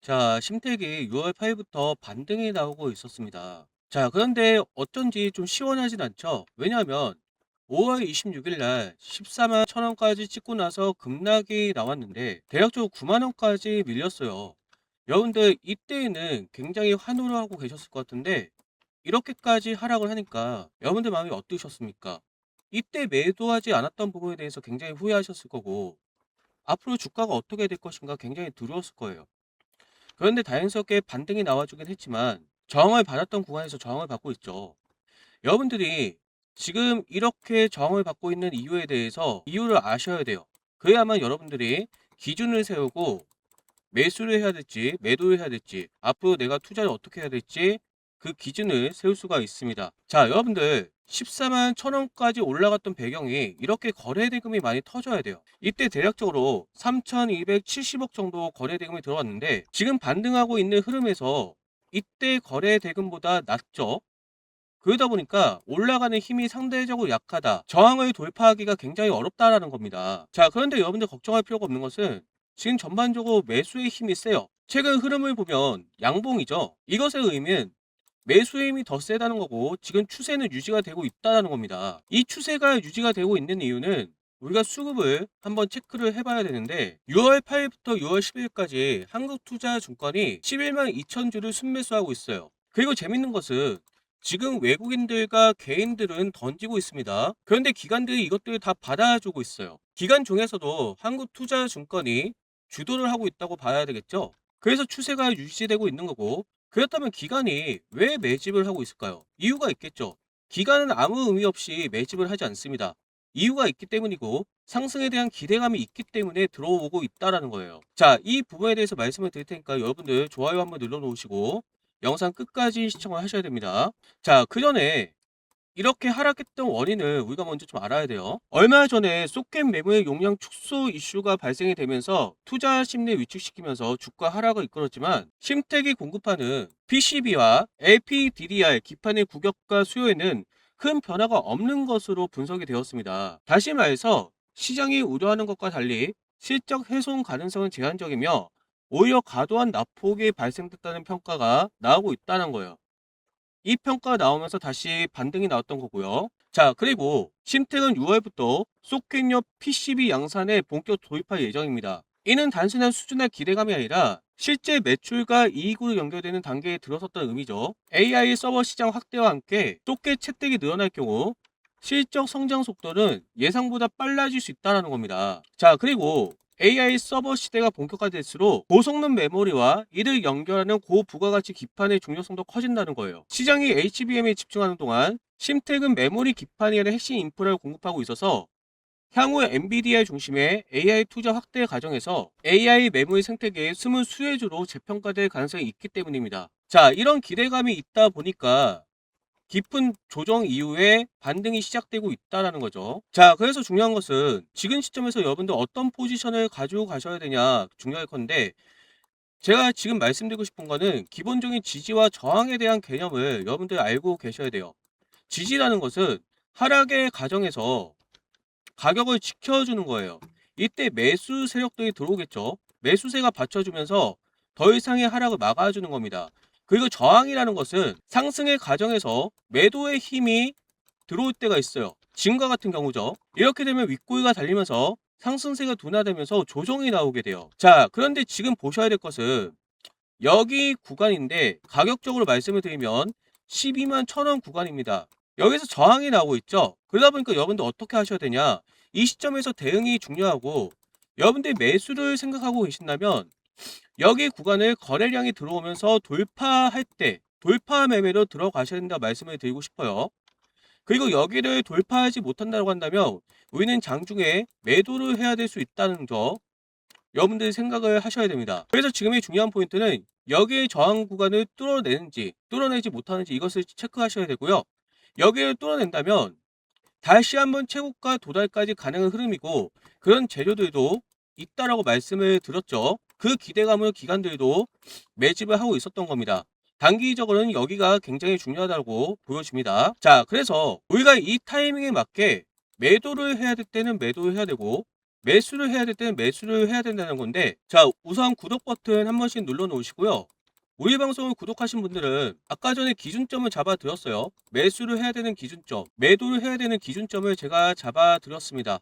자, 심택이 6월 8일부터 반등이 나오고 있었습니다. 자, 그런데 어쩐지 좀 시원하진 않죠? 왜냐하면 5월 26일 날 14만 1,000원까지 찍고 나서 급락이 나왔는데 대략적으로 9만 원까지 밀렸어요. 여러분들 이때에는 굉장히 환호를 하고 계셨을 것 같은데 이렇게까지 하락을 하니까 여러분들 마음이 어떠셨습니까? 이때 매도하지 않았던 부분에 대해서 굉장히 후회하셨을 거고 앞으로 주가가 어떻게 될 것인가 굉장히 두려웠을 거예요. 그런데 다행스럽게 반등이 나와주긴 했지만 저항을 받았던 구간에서 저항을 받고 있죠. 여러분들이 지금 이렇게 저항을 받고 있는 이유에 대해서 이유를 아셔야 돼요. 그래야만 여러분들이 기준을 세우고 매수를 해야 될지 매도를 해야 될지 앞으로 내가 투자를 어떻게 해야 될지 그 기준을 세울 수가 있습니다. 자, 여러분들 14만 1,000원까지 올라갔던 배경이 이렇게 거래 대금이 많이 터져야 돼요. 이때 대략적으로 3,270억 정도 거래 대금이 들어왔는데 지금 반등하고 있는 흐름에서 이때 거래 대금보다 낮죠. 그러다 보니까 올라가는 힘이 상대적으로 약하다. 저항을 돌파하기가 굉장히 어렵다라는 겁니다. 자, 그런데 여러분들 걱정할 필요가 없는 것은 지금 전반적으로 매수의 힘이 세요. 최근 흐름을 보면 양봉이죠. 이것의 의미는 매수의 힘이 더 세다는 거고 지금 추세는 유지가 되고 있다는 겁니다. 이 추세가 유지가 되고 있는 이유는 우리가 수급을 한번 체크를 해봐야 되는데 6월 8일부터 6월 10일까지 한국투자증권이 11만 2천 주를 순매수하고 있어요. 그리고 재밌는 것은 지금 외국인들과 개인들은 던지고 있습니다. 그런데 기관들이 이것들을 다 받아주고 있어요. 기관 중에서도 한국투자증권이 주도를 하고 있다고 봐야 되겠죠. 그래서 추세가 유지되고 있는 거고 그렇다면 기관이 왜 매집을 하고 있을까요? 이유가 있겠죠. 기관은 아무 의미 없이 매집을 하지 않습니다. 이유가 있기 때문이고 상승에 대한 기대감이 있기 때문에 들어오고 있다라는 거예요. 자, 이 부분에 대해서 말씀을 드릴 테니까 여러분들 좋아요 한번 눌러 놓으시고 영상 끝까지 시청을 하셔야 됩니다. 자, 그 전에 이렇게 하락했던 원인을 우리가 먼저 좀 알아야 돼요. 얼마 전에 소켓 매물 용량 축소 이슈가 발생이 되면서 투자 심리 위축시키면서 주가 하락을 이끌었지만 심택이 공급하는 PCB와 LPDDR 기판의 구격과 수요에는 큰 변화가 없는 것으로 분석이 되었습니다. 다시 말해서 시장이 우려하는 것과 달리 실적 훼손 가능성은 제한적이며 오히려 과도한 낙폭이 발생됐다는 평가가 나오고 있다는 거예요. 이 평가가 나오면서 다시 반등이 나왔던 거고요. 자, 그리고 심택은 6월부터 소켓용 PCB 양산에 본격 도입할 예정입니다. 이는 단순한 수준의 기대감이 아니라 실제 매출과 이익으로 연결되는 단계에 들어섰다는 의미죠. AI 서버 시장 확대와 함께 소켓 채택이 늘어날 경우 실적 성장 속도는 예상보다 빨라질 수 있다는 겁니다. 자, 그리고 AI 서버 시대가 본격화될수록 고성능 메모리와 이를 연결하는 고부가가치 기판의 중요성도 커진다는 거예요. 시장이 HBM에 집중하는 동안 심택은 메모리 기판이라는 핵심 인프라를 공급하고 있어서 향후 엔비디아 중심의 AI 투자 확대 과정에서 AI 메모리 생태계의 숨은 수혜주로 재평가될 가능성이 있기 때문입니다. 자, 이런 기대감이 있다 보니까 깊은 조정 이후에 반등이 시작되고 있다라는 거죠. 자, 그래서 중요한 것은 지금 시점에서 여러분들 어떤 포지션을 가지고 가셔야 되냐 중요할 건데 제가 지금 말씀드리고 싶은 거는 기본적인 지지와 저항에 대한 개념을 여러분들 알고 계셔야 돼요. 지지라는 것은 하락의 과정에서 가격을 지켜주는 거예요. 이때 매수 세력들이 들어오겠죠. 매수세가 받쳐주면서 더 이상의 하락을 막아주는 겁니다. 그리고 저항이라는 것은 상승의 과정에서 매도의 힘이 들어올 때가 있어요. 지금과 같은 경우죠. 이렇게 되면 윗꼬리가 달리면서 상승세가 둔화되면서 조정이 나오게 돼요. 자, 그런데 지금 보셔야 될 것은 여기 구간인데 가격적으로 말씀을 드리면 12만 1,000원 구간입니다. 여기서 저항이 나오고 있죠. 그러다 보니까 여러분들 어떻게 하셔야 되냐, 이 시점에서 대응이 중요하고 여러분들 매수를 생각하고 계신다면 여기 구간을 거래량이 들어오면서 돌파할 때 돌파 매매로 들어가셔야 된다 말씀을 드리고 싶어요. 그리고 여기를 돌파하지 못한다고 한다면 우리는 장중에 매도를 해야 될 수 있다는 점 여러분들이 생각을 하셔야 됩니다. 그래서 지금의 중요한 포인트는 여기의 저항 구간을 뚫어내는지 뚫어내지 못하는지 이것을 체크하셔야 되고요. 여기를 뚫어낸다면 다시 한번 최고가 도달까지 가능한 흐름이고 그런 재료들도 있다라고 말씀을 드렸죠. 그 기대감을 기관들도 매집을 하고 있었던 겁니다. 단기적으로는 여기가 굉장히 중요하다고 보여집니다. 자, 그래서 우리가 이 타이밍에 맞게 매도를 해야 될 때는 매도를 해야 되고 매수를 해야 될 때는 매수를 해야 된다는 건데, 자, 우선 구독 버튼 한 번씩 눌러 놓으시고요. 우리 방송을 구독하신 분들은 아까 전에 기준점을 잡아 드렸어요. 매수를 해야 되는 기준점, 매도를 해야 되는 기준점을 제가 잡아 드렸습니다.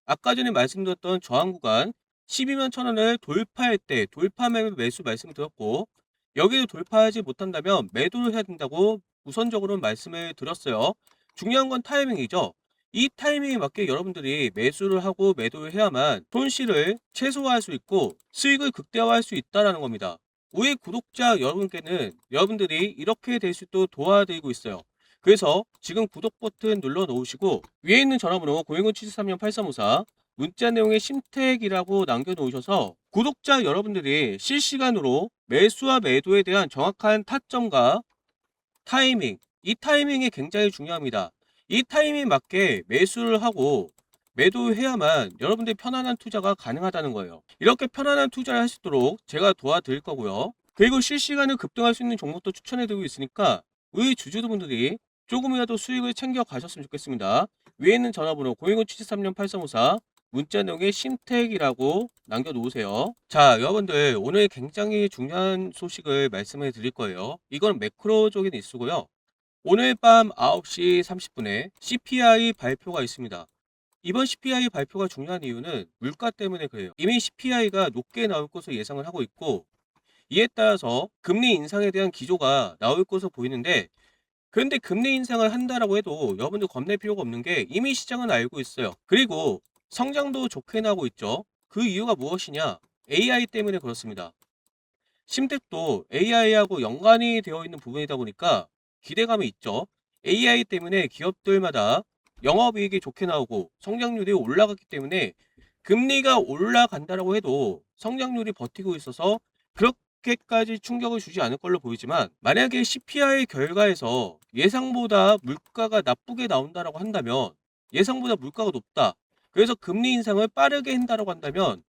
아까 전에 말씀드렸던 저항 구간 12만 1,000원을 돌파할 때 돌파 매수 말씀드렸고, 여기를 돌파하지 못한다면 매도를 해야 된다고 우선적으로 말씀을 드렸어요. 중요한 건 타이밍이죠. 이 타이밍에 맞게 여러분들이 매수를 하고 매도를 해야만 손실을 최소화할 수 있고 수익을 극대화할 수 있다는 겁니다. 우리 구독자 여러분께는 여러분들이 이렇게 될 수 있도록 도와드리고 있어요. 그래서 지금 구독 버튼 눌러 놓으시고 위에 있는 전화번호 010-73-8354 문자 내용에 심택이라고 남겨놓으셔서 구독자 여러분들이 실시간으로 매수와 매도에 대한 정확한 타점과 타이밍, 이 타이밍이 굉장히 중요합니다. 이 타이밍에 맞게 매수를 하고 매도해야만 여러분들이 편안한 투자가 가능하다는 거예요. 이렇게 편안한 투자를 할 수 있도록 제가 도와드릴 거고요. 그리고 실시간으로 급등할 수 있는 종목도 추천해드리고 있으니까 우리 주주분들이 조금이라도 수익을 챙겨 가셨으면 좋겠습니다. 위에 있는 전화번호 010-73-8354 문자 내용에 심택이라고 남겨놓으세요. 자, 여러분들 오늘 굉장히 중요한 소식을 말씀해 드릴 거예요. 이건 매크로적인 이슈고요. 오늘 밤 9시 30분에 CPI 발표가 있습니다. 이번 CPI 발표가 중요한 이유는 물가 때문에 그래요. 이미 CPI가 높게 나올 것으로 예상을 하고 있고, 이에 따라서 금리 인상에 대한 기조가 나올 것으로 보이는데, 그런데 금리 인상을 한다라고 해도 여러분들 겁낼 필요가 없는 게 이미 시장은 알고 있어요. 그리고 성장도 좋게 나오고 있죠. 그 이유가 무엇이냐? AI 때문에 그렇습니다. 심택도 AI하고 연관이 되어 있는 부분이다 보니까 기대감이 있죠. AI 때문에 기업들마다 영업이익이 좋게 나오고 성장률이 올라갔기 때문에 금리가 올라간다라고 해도 성장률이 버티고 있어서 그렇게까지 충격을 주지 않을 걸로 보이지만, 만약에 CPI 결과에서 예상보다 물가가 나쁘게 나온다라고 한다면, 예상보다 물가가 높다, 그래서 금리 인상을 빠르게 한다라고 한다면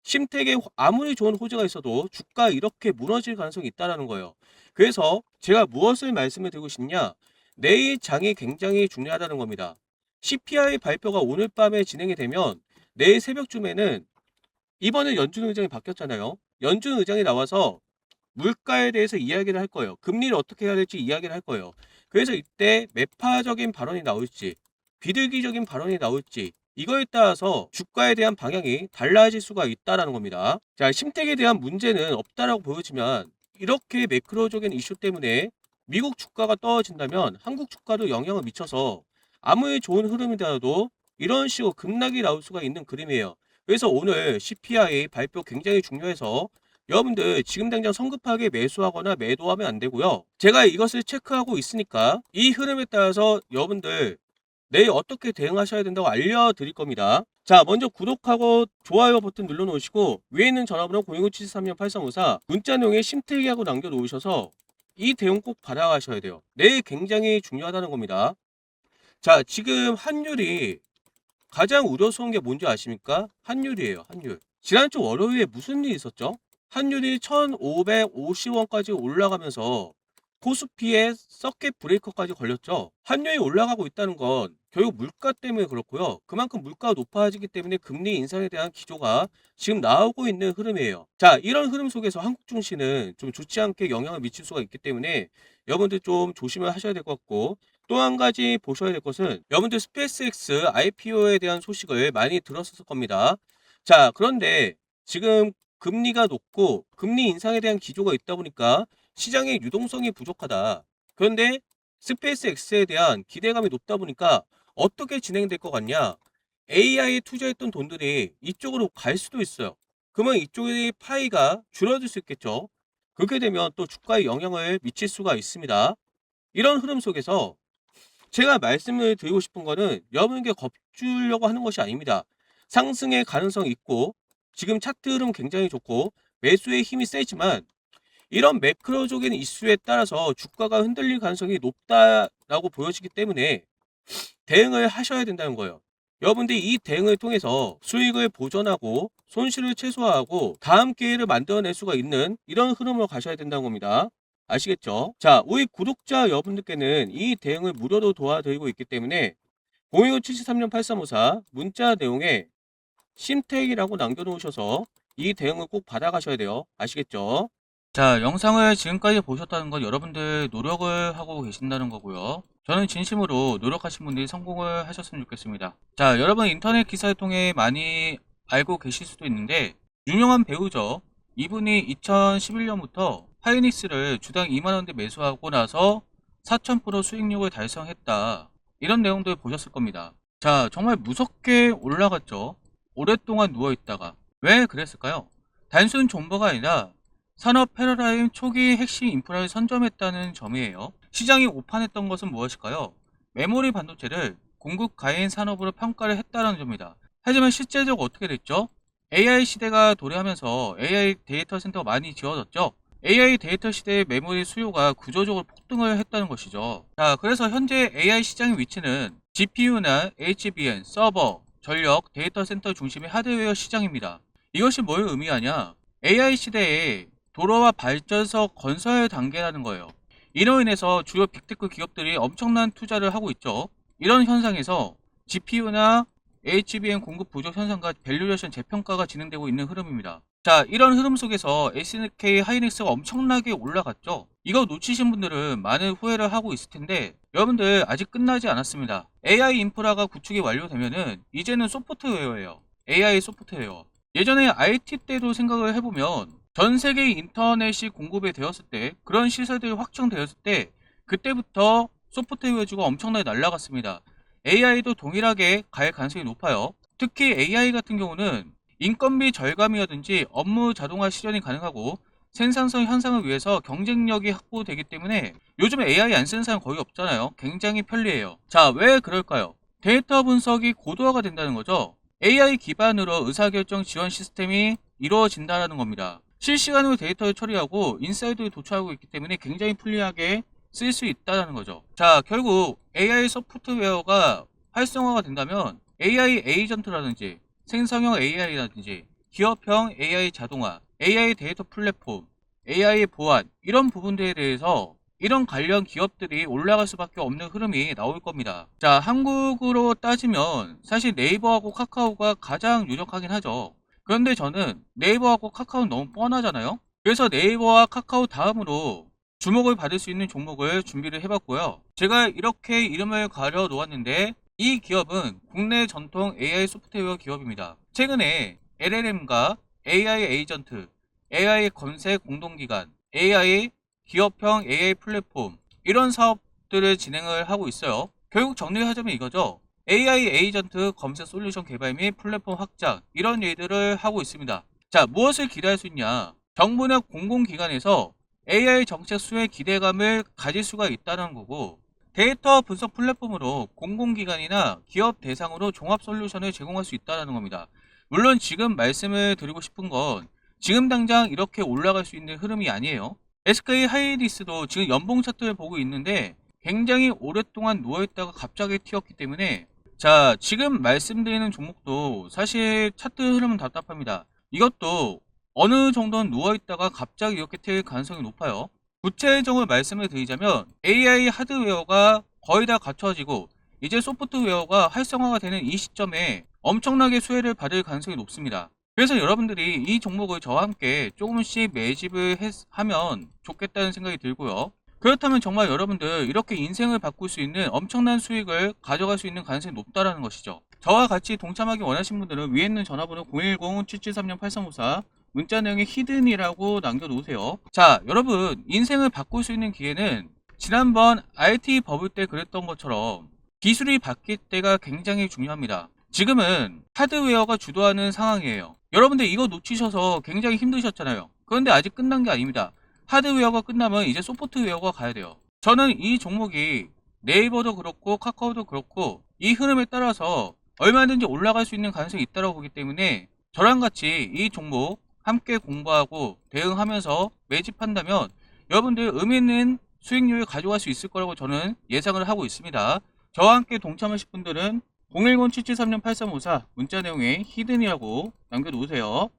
심택에 아무리 좋은 호재가 있어도 주가 이렇게 무너질 가능성이 있다라는 거예요. 그래서 제가 무엇을 말씀을 드리고 싶냐? 내일 장이 굉장히 중요하다는 겁니다. CPI 발표가 오늘 밤에 진행이 되면 내일 새벽쯤에는, 이번에 연준 의장이 바뀌었잖아요. 연준 의장이 나와서 물가에 대해서 이야기를 할 거예요. 금리를 어떻게 해야 될지 이야기를 할 거예요. 그래서 이때 매파적인 발언이 나올지 비둘기적인 발언이 나올지, 이거에 따라서 주가에 대한 방향이 달라질 수가 있다라는 겁니다. 자, 심택에 대한 문제는 없다라고 보여지만, 이렇게 매크로적인 이슈 때문에 미국 주가가 떨어진다면 한국 주가도 영향을 미쳐서 아무리 좋은 흐름이더라도 이런 식으로 급락이 나올 수가 있는 그림이에요. 그래서 오늘 CPI 발표 굉장히 중요해서 여러분들 지금 당장 성급하게 매수하거나 매도하면 안 되고요. 제가 이것을 체크하고 있으니까 이 흐름에 따라서 여러분들 내일 어떻게 대응하셔야 된다고 알려드릴 겁니다. 자, 먼저 구독하고 좋아요 버튼 눌러놓으시고 위에 있는 전화번호 010-73-8354 문자 내용에 심택이하고 남겨놓으셔서 이 대응 꼭 받아가셔야 돼요. 내일 굉장히 중요하다는 겁니다. 자, 지금 환율이 가장 우려스러운 게 뭔지 아십니까? 환율이에요. 환율. 지난주 월요일에 무슨 일이 있었죠? 환율이 1,550원까지 올라가면서 코스피에 서킷 브레이커까지 걸렸죠. 환율이 올라가고 있다는 건 결국 물가 때문에 그렇고요. 그만큼 물가가 높아지기 때문에 금리 인상에 대한 기조가 지금 나오고 있는 흐름이에요. 자, 이런 흐름 속에서 한국 증시는 좀 좋지 않게 영향을 미칠 수가 있기 때문에 여러분들 좀 조심을 하셔야 될 것 같고, 또 한 가지 보셔야 될 것은 여러분들 스페이스X IPO에 대한 소식을 많이 들었을 겁니다. 자, 그런데 지금 금리가 높고 금리 인상에 대한 기조가 있다 보니까 시장의 유동성이 부족하다. 그런데 스페이스X에 대한 기대감이 높다 보니까 어떻게 진행될 것 같냐? AI에 투자했던 돈들이 이쪽으로 갈 수도 있어요. 그러면 이쪽의 파이가 줄어들 수 있겠죠. 그렇게 되면 또 주가에 영향을 미칠 수가 있습니다. 이런 흐름 속에서 제가 말씀을 드리고 싶은 거는 여러분에게 겁주려고 하는 것이 아닙니다. 상승의 가능성이 있고 지금 차트 흐름 굉장히 좋고 매수의 힘이 세지만, 이런 매크로적인 이슈에 따라서 주가가 흔들릴 가능성이 높다라고 보여지기 때문에 대응을 하셔야 된다는 거예요. 여러분들이 이 대응을 통해서 수익을 보전하고 손실을 최소화하고 다음 기회를 만들어낼 수가 있는 이런 흐름으로 가셔야 된다는 겁니다. 아시겠죠? 자, 우리 구독자 여러분들께는 이 대응을 무료로 도와드리고 있기 때문에 015-73-8354 문자 내용에 심택이라고 남겨놓으셔서 이 대응을 꼭 받아가셔야 돼요. 아시겠죠? 자, 영상을 지금까지 보셨다는 건 여러분들 노력을 하고 계신다는 거고요. 저는 진심으로 노력하신 분들이 성공을 하셨으면 좋겠습니다. 자, 여러분 인터넷 기사를 통해 많이 알고 계실 수도 있는데 유명한 배우죠. 이분이 2011년부터 하이닉스를 주당 2만원대 매수하고 나서 4000% 수익률을 달성했다. 이런 내용들 보셨을 겁니다. 자, 정말 무섭게 올라갔죠. 오랫동안 누워있다가. 왜 그랬을까요? 단순 존버가 아니라 산업 패러다임 초기 핵심 인프라를 선점했다는 점이에요. 시장이 오판했던 것은 무엇일까요? 메모리 반도체를 공급 가해인 산업으로 평가를 했다는 점입니다. 하지만 실제적으로 어떻게 됐죠? AI 시대가 도래하면서 AI 데이터 센터가 많이 지어졌죠? AI 데이터 시대의 메모리 수요가 구조적으로 폭등을 했다는 것이죠. 자, 그래서 현재 AI 시장의 위치는 GPU나 HBM, 서버, 전력, 데이터 센터 중심의 하드웨어 시장입니다. 이것이 뭘 의미하냐? AI 시대에 도로와 발전소 건설 단계라는 거예요. 이로 인해서 주요 빅테크 기업들이 엄청난 투자를 하고 있죠. 이런 현상에서 GPU나 HBM 공급 부족 현상과 밸류레이션 재평가가 진행되고 있는 흐름입니다. 자, 이런 흐름 속에서 SK 하이닉스가 엄청나게 올라갔죠. 이거 놓치신 분들은 많은 후회를 하고 있을 텐데 여러분들 아직 끝나지 않았습니다. AI 인프라가 구축이 완료되면은 이제는 소프트웨어예요. AI 소프트웨어. 예전에 IT 때도 생각을 해보면 전 세계 인터넷이 공급이 되었을 때, 그런 시설들이 확정되었을 때 그때부터 소프트웨어주가 엄청나게 날아갔습니다. AI도 동일하게 갈 가능성이 높아요. 특히 AI 같은 경우는 인건비 절감이라든지 업무 자동화 실현이 가능하고 생산성 향상을 위해서 경쟁력이 확보되기 때문에 요즘 AI 안 쓰는 사람 거의 없잖아요. 굉장히 편리해요. 자, 왜 그럴까요? 데이터 분석이 고도화가 된다는 거죠. AI 기반으로 의사결정 지원 시스템이 이루어진다는 겁니다. 실시간으로 데이터를 처리하고 인사이드를 도출하고 있기 때문에 굉장히 편리하게 쓸 수 있다는 거죠. 자, 결국 AI 소프트웨어가 활성화가 된다면 AI 에이전트라든지 생성형 AI라든지 기업형 AI 자동화, AI 데이터 플랫폼, AI 보안 이런 부분들에 대해서 이런 관련 기업들이 올라갈 수밖에 없는 흐름이 나올 겁니다. 자, 한국으로 따지면 사실 네이버하고 카카오가 가장 유력하긴 하죠. 그런데 저는 네이버하고 카카오는 너무 뻔하잖아요. 그래서 네이버와 카카오 다음으로 주목을 받을 수 있는 종목을 준비를 해봤고요. 제가 이렇게 이름을 가려 놓았는데 이 기업은 국내 전통 AI 소프트웨어 기업입니다. 최근에 LLM과 AI 에이전트, AI 검색 공동기관, AI 기업형 AI 플랫폼 이런 사업들을 진행을 하고 있어요. 결국 정리하자면 이거죠. AI 에이전트 검색 솔루션 개발 및 플랫폼 확장 이런 일들을 하고 있습니다. 자, 무엇을 기대할 수 있냐? 정부나 공공기관에서 AI 정책 수혜 기대감을 가질 수가 있다는 거고 데이터 분석 플랫폼으로 공공기관이나 기업 대상으로 종합 솔루션을 제공할 수 있다는 겁니다. 물론 지금 말씀을 드리고 싶은 건 지금 당장 이렇게 올라갈 수 있는 흐름이 아니에요. SK 하이닉스도 지금 연봉 차트를 보고 있는데 굉장히 오랫동안 누워있다가 갑자기 튀었기 때문에 자, 지금 말씀드리는 종목도 사실 차트 흐름은 답답합니다. 이것도 어느 정도는 누워있다가 갑자기 이렇게 튀을 가능성이 높아요. 구체적으로 말씀을 드리자면 AI 하드웨어가 거의 다 갖춰지고 이제 소프트웨어가 활성화가 되는 이 시점에 엄청나게 수혜를 받을 가능성이 높습니다. 그래서 여러분들이 이 종목을 저와 함께 조금씩 매집을 하면 좋겠다는 생각이 들고요. 그렇다면 정말 여러분들 이렇게 인생을 바꿀 수 있는 엄청난 수익을 가져갈 수 있는 가능성이 높다는 것이죠. 저와 같이 동참하기 원하시는 분들은 위에 있는 전화번호 010-7736-8354 문자 내용에 히든이라고 남겨놓으세요. 자, 여러분 인생을 바꿀 수 있는 기회는 지난번 IT 버블 때 그랬던 것처럼 기술이 바뀔 때가 굉장히 중요합니다. 지금은 하드웨어가 주도하는 상황이에요. 여러분들 이거 놓치셔서 굉장히 힘드셨잖아요. 그런데 아직 끝난 게 아닙니다. 하드웨어가 끝나면 이제 소프트웨어가 가야 돼요. 저는 이 종목이 네이버도 그렇고 카카오도 그렇고 이 흐름에 따라서 얼마든지 올라갈 수 있는 가능성이 있다고 보기 때문에 저랑 같이 이 종목 함께 공부하고 대응하면서 매집한다면 여러분들 의미 있는 수익률을 가져갈 수 있을 거라고 저는 예상을 하고 있습니다. 저와 함께 동참하실 분들은 010-7736-8354 문자 내용에 히든이라고 남겨놓으세요.